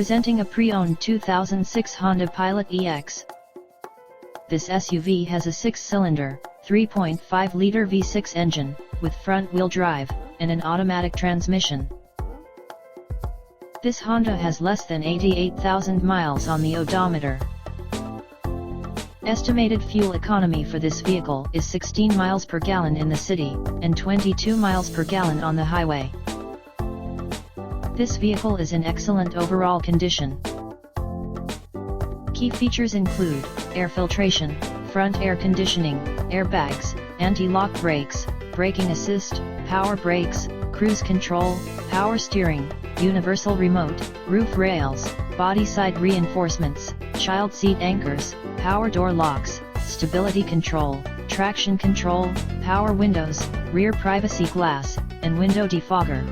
Presenting a pre-owned 2006 Honda Pilot EX. This SUV has a 6-cylinder, 3.5-liter V6 engine, with front-wheel drive, and an automatic transmission. This Honda has less than 88,000 miles on the odometer. Estimated fuel economy for this vehicle is 16 miles per gallon in the city, and 22 miles per gallon on the highway. This vehicle is in excellent overall condition. Key features include air filtration, front air conditioning, airbags, anti-lock brakes, braking assist, power brakes, cruise control, power steering, universal remote, roof rails, body side reinforcements, child seat anchors, power door locks, stability control, traction control, power windows, rear privacy glass, and window defogger.